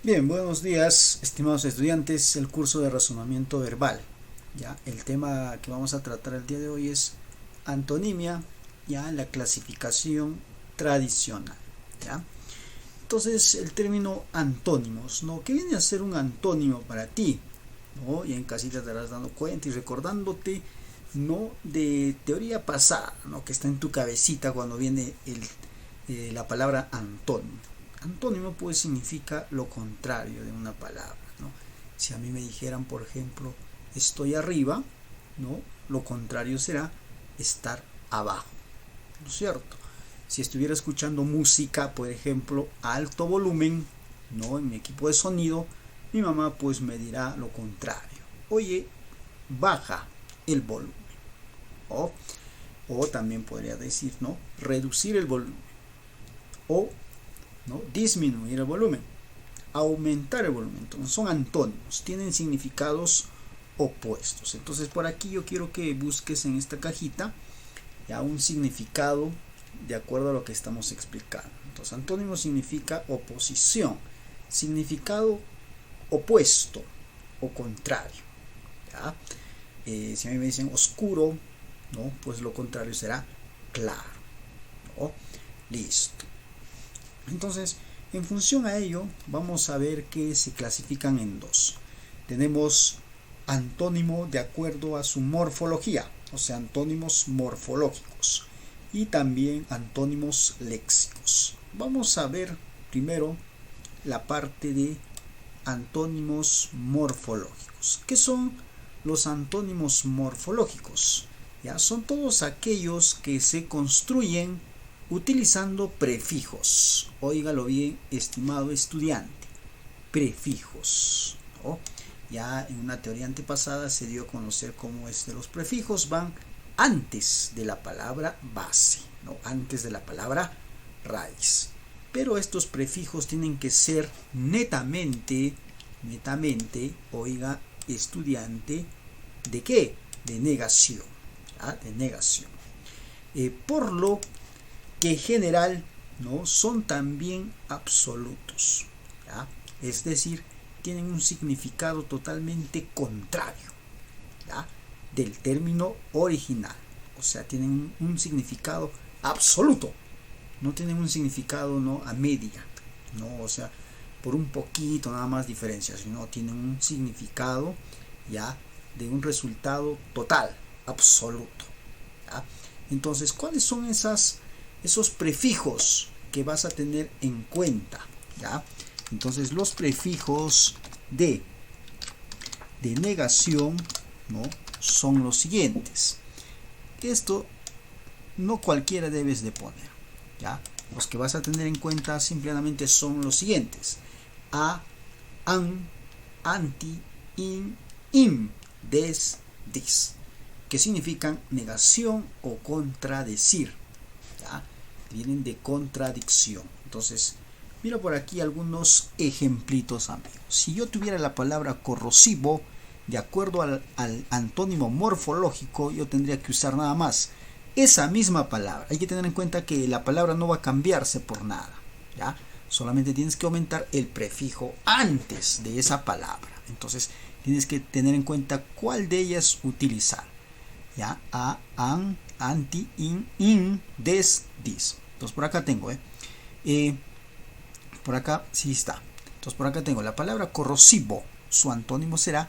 Bien, buenos días, estimados estudiantes, el curso de razonamiento verbal. Ya, el tema que vamos a tratar el día de hoy es antonimia, ya la clasificación tradicional, ya. Entonces, el término antónimos, ¿no? ¿Qué viene a ser un antónimo para ti? ¿No? Y en casita te estarás dando cuenta y recordándote, ¿no? De teoría pasada, ¿no? Que está en tu cabecita cuando viene la palabra antónimo. Antónimo pues significa lo contrario de una palabra, ¿no? Si a mí me dijeran, por ejemplo, estoy arriba, ¿no? Lo contrario será estar abajo, ¿no es cierto? Si estuviera escuchando música, por ejemplo, a alto volumen, ¿no? En mi equipo de sonido, mi mamá pues me dirá lo contrario. Oye, baja el volumen. O, o también podría decir, ¿no? Reducir el volumen. O, ¿no? Disminuir el volumen, aumentar el volumen. Entonces son antónimos, tienen significados opuestos. Entonces por aquí yo quiero que busques en esta cajita ya un significado de acuerdo a lo que estamos explicando. Entonces antónimo significa oposición, significado opuesto o contrario, ¿ya? Si a mí me dicen oscuro, ¿no? Pues lo contrario será claro, ¿no? Listo. Entonces, en función a ello, vamos a ver que se clasifican en dos. Tenemos antónimo de acuerdo a su morfología, o sea, antónimos morfológicos, y también antónimos léxicos. Vamos a ver primero la parte de antónimos morfológicos. ¿Qué son los antónimos morfológicos? Ya son todos aquellos que se construyen utilizando prefijos. Óigalo bien, estimado estudiante. Prefijos, ¿no? Ya en una teoría antepasada se dio a conocer cómo los prefijos van antes de la palabra base, ¿no? Antes de la palabra raíz. Pero estos prefijos tienen que ser netamente, oiga, estudiante, ¿de qué? De negación, ¿ya? De negación. Por lo que en general, ¿no? Son también absolutos, ¿ya? Es decir, tienen un significado totalmente contrario, ¿ya? Del término original. O sea, tienen un significado absoluto, no tienen un significado, ¿no? A media, ¿no? O sea, por un poquito nada más diferencia, sino tienen un significado, ¿ya? De un resultado total, absoluto, ¿ya? Entonces, ¿cuáles son esos prefijos que vas a tener en cuenta? ¿Ya? Entonces los prefijos de negación, ¿no? Son los siguientes. Esto no cualquiera debes de poner, ¿ya? Los que vas a tener en cuenta simplemente son los siguientes: a, an, anti, in, im, des, dis, que significan negación o contradecir, ¿ya? Vienen de contradicción. Entonces, mira por aquí algunos ejemplitos, amigos. Si yo tuviera la palabra corrosivo, de acuerdo al antónimo morfológico, yo tendría que usar nada más esa misma palabra. Hay que tener en cuenta que la palabra no va a cambiarse por nada, ¿ya? Solamente tienes que aumentar el prefijo antes de esa palabra. Entonces, tienes que tener en cuenta cuál de ellas utilizar, ¿ya? A, an, anti, in, des, dis. Entonces por acá tengo, por acá sí está. Entonces por acá tengo la palabra corrosivo. Su antónimo será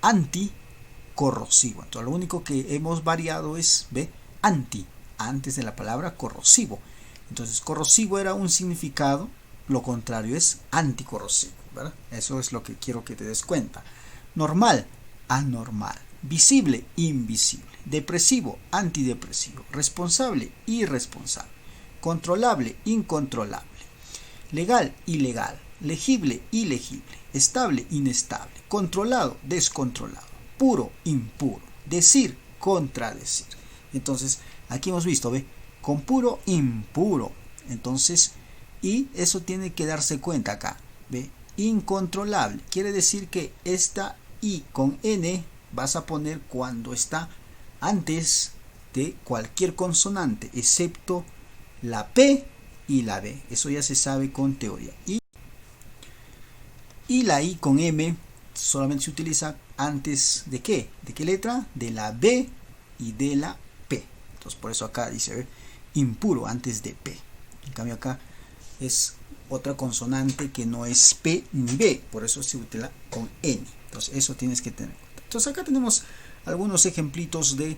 anticorrosivo. Entonces lo único que hemos variado es, anti, antes de la palabra corrosivo. Entonces corrosivo era un significado, lo contrario es anticorrosivo, ¿verdad? Eso es lo que quiero que te des cuenta. Normal, anormal. Visible, invisible. Depresivo, antidepresivo. Responsable, irresponsable. Controlable, incontrolable. Legal, ilegal. Legible, ilegible. Estable, inestable. Controlado, descontrolado. Puro, impuro. Decir, contradecir. Entonces, aquí hemos visto, con puro, impuro. Entonces, y eso tiene que darse cuenta acá, incontrolable. Quiere decir que esta I con N vas a poner cuando está antes de cualquier consonante, excepto la P y la B. Eso ya se sabe con teoría. Y la I con M solamente se utiliza antes de ¿qué? ¿De qué letra? De la B y de la P. Entonces por eso acá dice, ¿ve? Impuro antes de P. En cambio acá es otra consonante que no es P ni B, por eso se utiliza con N. Entonces eso tienes que tener en cuenta. Entonces acá tenemos algunos ejemplitos de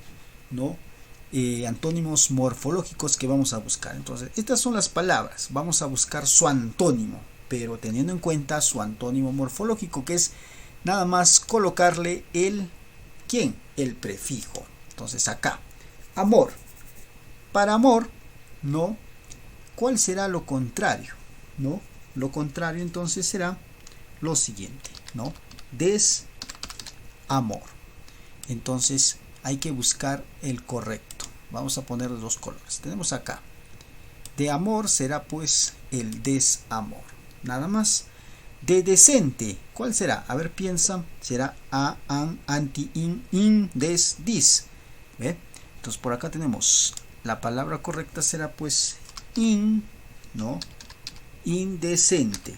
antónimos morfológicos que vamos a buscar. Entonces estas son las palabras, vamos a buscar su antónimo, pero teniendo en cuenta su antónimo morfológico, que es nada más colocarle el ¿quién? El prefijo. Entonces acá, amor. Para amor, ¿no? ¿Cuál será lo contrario? ¿No? Lo contrario entonces será lo siguiente, ¿no? Desamor. Entonces hay que buscar el correcto. Vamos a poner los dos colores. Tenemos acá. De amor será pues el desamor. Nada más. De decente, ¿cuál será? A ver, piensa. Será a, an, anti, in, des, dis. ¿Ve? Entonces por acá tenemos la palabra correcta será pues ¿no? Indecente.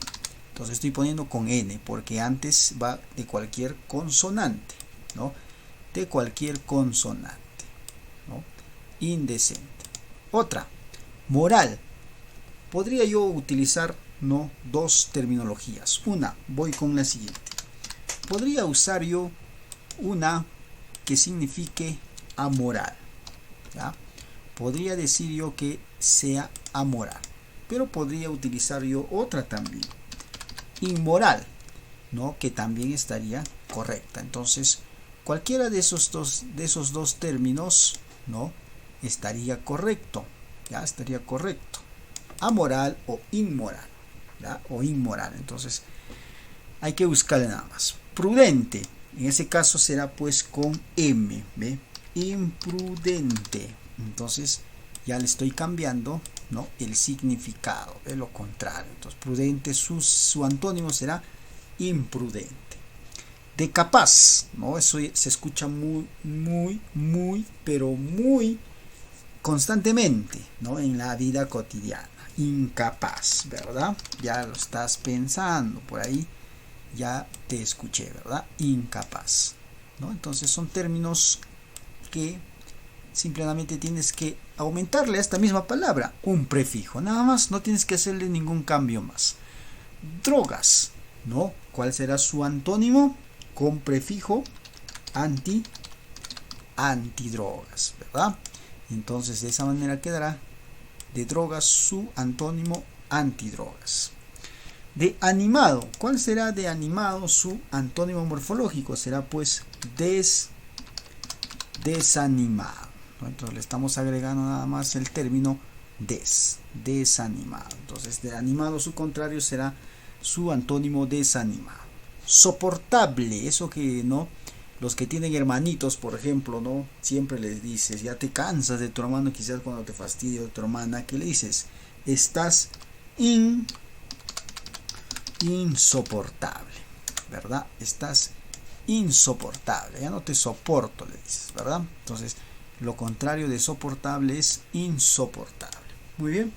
Entonces estoy poniendo con N porque antes va de cualquier consonante, ¿no? De cualquier consonante, ¿no? Indecente. Otra, moral. Podría yo utilizar, ¿no? Dos terminologías. Una, voy con la siguiente. Podría usar yo una que signifique amoral, ¿ya? Podría decir yo que sea amoral, pero podría utilizar yo otra también, inmoral, ¿no? Que también estaría correcta. Entonces cualquiera de esos dos términos, ¿no? Estaría correcto, ya estaría correcto, amoral o inmoral, ¿ya? O inmoral. Entonces hay que buscarle nada más. Prudente, en ese caso será pues con M, ¿ve? Imprudente. Entonces ya le estoy cambiando, ¿no? El significado, de lo contrario. Entonces prudente, su antónimo será imprudente. De capaz, ¿no? Eso se escucha pero muy constantemente, ¿no? En la vida cotidiana. Incapaz, ¿verdad? Ya lo estás pensando por ahí, ya te escuché, ¿verdad? Incapaz, ¿no? Entonces son términos que simplemente tienes que aumentarle a esta misma palabra un prefijo, nada más, no tienes que hacerle ningún cambio más. Drogas, ¿no? ¿Cuál será su antónimo? Con prefijo antidrogas, ¿verdad? Entonces de esa manera quedará de drogas su antónimo antidrogas. De animado, ¿cuál será de animado su antónimo morfológico? Será pues desanimado, ¿no? Entonces le estamos agregando nada más el término desanimado. Entonces de animado su contrario será su antónimo desanimado. Soportable, eso que no, los que tienen hermanitos, por ejemplo, ¿no? Siempre les dices, ya te cansas de tu hermano, quizás cuando te fastidia de tu hermana, ¿qué le dices? Estás insoportable, ¿verdad? Estás insoportable, ya no te soporto, le dices, ¿verdad? Entonces lo contrario de soportable es insoportable. Muy bien.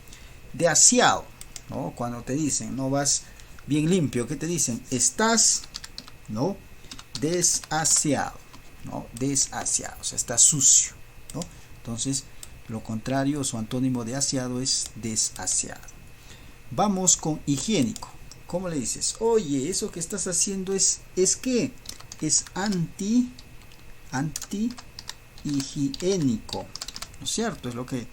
De aseado, ¿no? Cuando te dicen no vas bien limpio, ¿qué te dicen? Estás, ¿no? Desaseado, ¿no? Desaseado, o sea, está sucio, ¿no? Entonces lo contrario, su antónimo de aseado es desaseado. Vamos con higiénico. ¿Cómo le dices? Oye, eso que estás haciendo es ¿qué? Es anti-higiénico, ¿no es cierto? Es lo que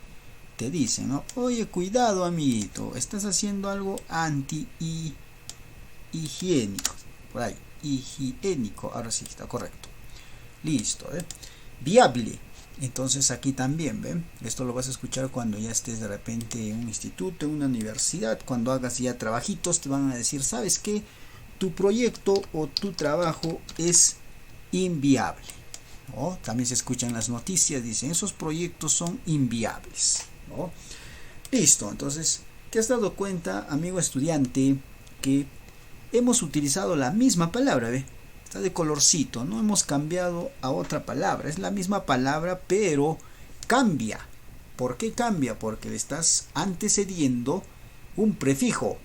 te dicen, ¿no? Oye, cuidado, amiguito, estás haciendo algo anti-higiénico. Por ahí, higiénico, ahora sí está correcto. Listo, ¿eh? Viable. Entonces aquí también, ¿ven? Esto lo vas a escuchar cuando ya estés de repente en un instituto, en una universidad, cuando hagas ya trabajitos, te van a decir, ¿sabes qué? Tu proyecto o tu trabajo es inviable, ¿no? También se escuchan las noticias, dicen, esos proyectos son inviables, ¿no? Listo, entonces, ¿te has dado cuenta, amigo estudiante, que hemos utilizado la misma palabra, ¿ve? Está de colorcito, no hemos cambiado a otra palabra, es la misma palabra pero cambia. ¿Por qué cambia? Porque le estás antecediendo un prefijo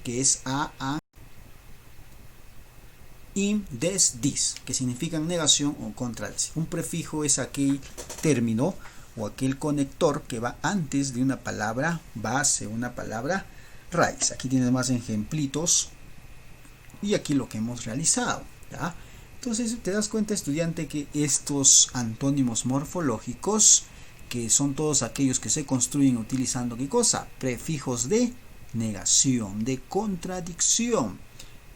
que es a in, des, dis, que significan negación o contradicción. Un prefijo es aquel término o aquel conector que va antes de una palabra base, una palabra raíz. Aquí tienes más ejemplitos y aquí lo que hemos realizado, ¿ya? Entonces te das cuenta, estudiante, que estos antónimos morfológicos, que son todos aquellos que se construyen utilizando ¿qué cosa? Prefijos de negación, de contradicción,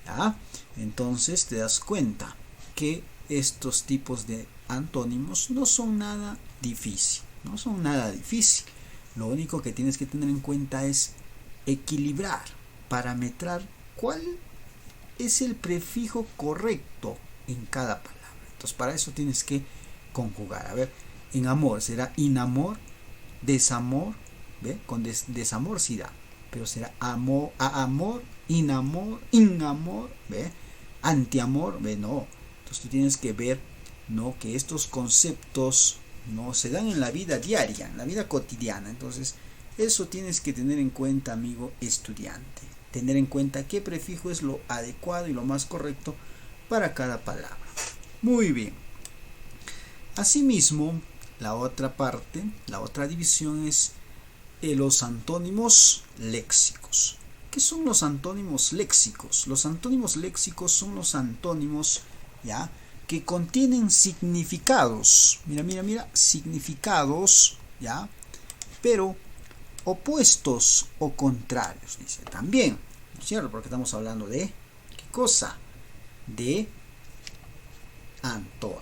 ¿ya? Entonces te das cuenta que estos tipos de antónimos no son nada difícil, no son nada difícil. Lo único que tienes que tener en cuenta es equilibrar, parametrar cuál es el prefijo correcto en cada palabra. Entonces para eso tienes que conjugar. A ver, en amor será inamor, desamor, ¿ve? Con desamor sí da, pero será amor, a amor, inamor, inamor, ¿ve? Antiamor, ¿ve? No. Entonces tú tienes que ver, ¿no?, que estos conceptos no se dan en la vida diaria, en la vida cotidiana. Entonces eso tienes que tener en cuenta, amigo estudiante. Tener en cuenta qué prefijo es lo adecuado y lo más correcto para cada palabra. Muy bien. Asimismo, la otra parte, la otra división es los antónimos léxicos. ¿Qué son los antónimos léxicos? Los antónimos léxicos son los antónimos, ¿ya?, que contienen significados. Mira, significados, ¿ya?, pero opuestos o contrarios, dice también, ¿no es cierto? Porque estamos hablando de ¿qué cosa? De antónimo.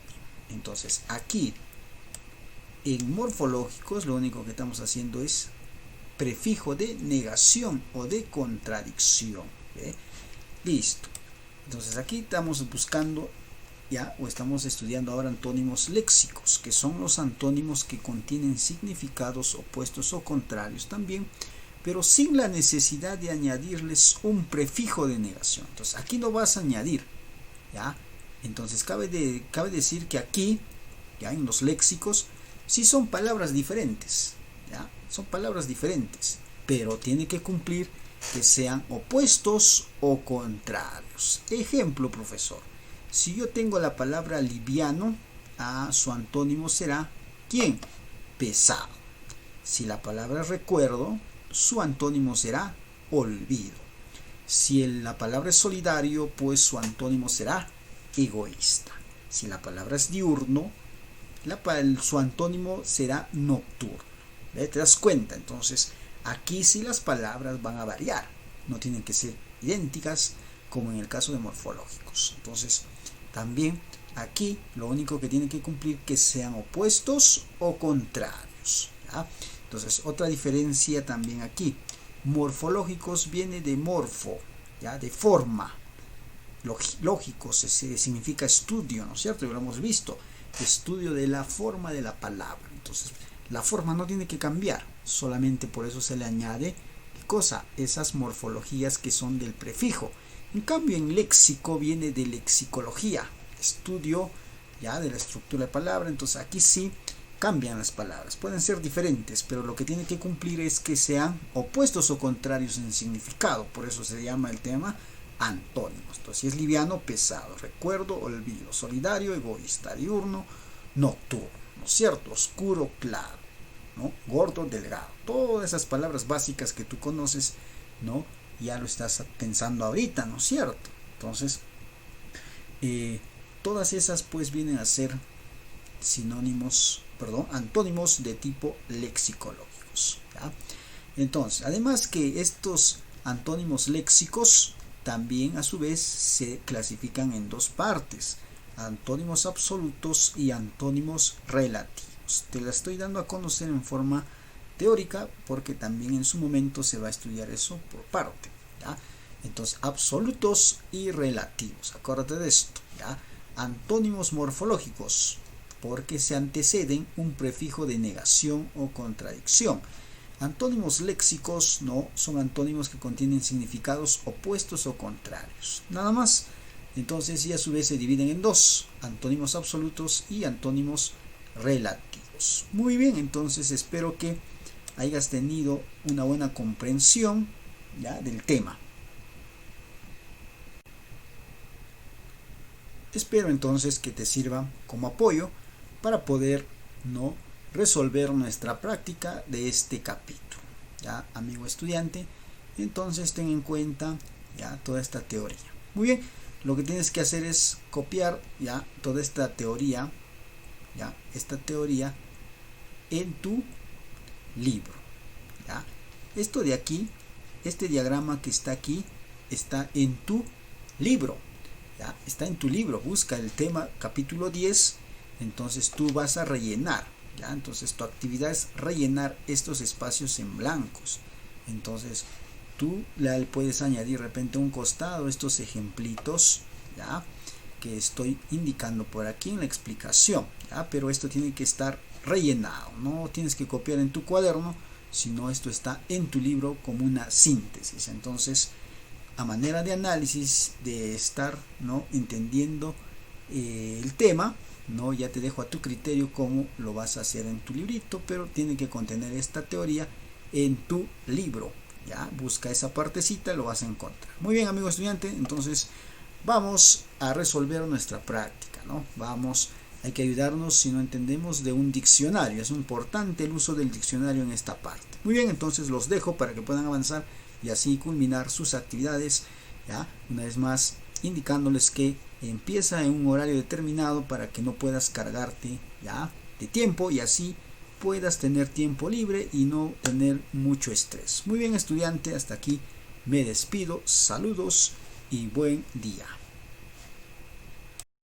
Entonces aquí en morfológicos lo único que estamos haciendo es prefijo de negación o de contradicción, ¿ve? Listo. Entonces aquí estamos buscando, ya, o estamos estudiando ahora antónimos léxicos, que son los antónimos que contienen significados opuestos o contrarios también, pero sin la necesidad de añadirles un prefijo de negación. Entonces aquí no vas a añadir, ¿ya? Entonces cabe decir que aquí, ya, en los léxicos, sí son palabras diferentes, ¿ya? Son palabras diferentes, pero tiene que cumplir que sean opuestos o contrarios. Ejemplo, profesor. Si yo tengo la palabra liviano, su antónimo será ¿quién? Pesado. Si la palabra recuerdo, su antónimo será olvido. Si la palabra es solidario, pues su antónimo será egoísta. Si la palabra es diurno, su antónimo será nocturno. ¿Ve? ¿Te das cuenta? Entonces, aquí sí las palabras van a variar. No tienen que ser idénticas como en el caso de morfológicos. Entonces, también aquí lo único que tienen que cumplir que sean opuestos o contrarios, ¿ya? Entonces, otra diferencia también aquí. Morfológicos viene de morfo, ¿ya?, de forma. Lógicos significa estudio, ¿no es cierto? Ya lo hemos visto. Estudio de la forma de la palabra. Entonces, la forma no tiene que cambiar. Solamente por eso se le añade, ¿qué cosa? Esas morfologías que son del prefijo. En cambio, en léxico viene de lexicología, estudio, ya, de la estructura de palabra. Entonces aquí sí cambian las palabras, pueden ser diferentes, pero lo que tiene que cumplir es que sean opuestos o contrarios en significado. Por eso se llama el tema antónimos. Entonces, si es liviano, pesado; recuerdo, olvido; solidario, egoísta; diurno, nocturno, ¿no es cierto? Oscuro, claro, ¿no? Gordo, delgado. Todas esas palabras básicas que tú conoces, ¿no?, ya lo estás pensando ahorita, ¿no es cierto? Entonces, todas esas pues vienen a ser antónimos de tipo lexicológicos, ¿ya? Entonces, además que estos antónimos léxicos también a su vez se clasifican en dos partes: antónimos absolutos y antónimos relativos. Te la estoy dando a conocer en forma teórica porque también en su momento se va a estudiar eso por parte, ¿ya? Entonces, absolutos y relativos, acuérdate de esto, ¿ya? Antónimos morfológicos, porque se anteceden un prefijo de negación o contradicción. Antónimos léxicos, no, son antónimos que contienen significados opuestos o contrarios, nada más. Entonces, y a su vez se dividen en dos: antónimos absolutos y antónimos relativos. Muy bien, entonces espero que hayas tenido una buena comprensión, ¿ya?, del tema. Espero entonces que te sirva como apoyo para poder no resolver nuestra práctica de este capítulo. Ya, amigo estudiante, entonces ten en cuenta ya toda esta teoría. Muy bien, lo que tienes que hacer es copiar ya toda esta teoría, ya esta teoría en tu libro. Ya, esto de aquí, este diagrama que está aquí, está en tu libro. Ya, está en tu libro. Busca el tema capítulo 10. Entonces tú vas a rellenar. Ya, entonces tu actividad es rellenar estos espacios en blancos. Entonces tú le puedes añadir de repente un costado estos ejemplitos, ya, que estoy indicando por aquí en la explicación, ya, pero esto tiene que estar rellenado, no tienes que copiar en tu cuaderno, sino esto está en tu libro como una síntesis. Entonces, a manera de análisis, de estar no entendiendo el tema, no, ya te dejo a tu criterio cómo lo vas a hacer en tu librito, pero tiene que contener esta teoría en tu libro. Ya, busca esa partecita, lo vas a encontrar. Muy bien, amigo estudiante, entonces vamos a resolver nuestra práctica, ¿no? Hay que ayudarnos si no entendemos de un diccionario. Es importante el uso del diccionario en esta parte. Muy bien, entonces los dejo para que puedan avanzar y así culminar sus actividades. Ya, una vez más, indicándoles que empieza en un horario determinado para que no puedas cargarte ya de tiempo y así puedas tener tiempo libre y no tener mucho estrés. Muy bien, estudiante, hasta aquí me despido. Saludos y buen día.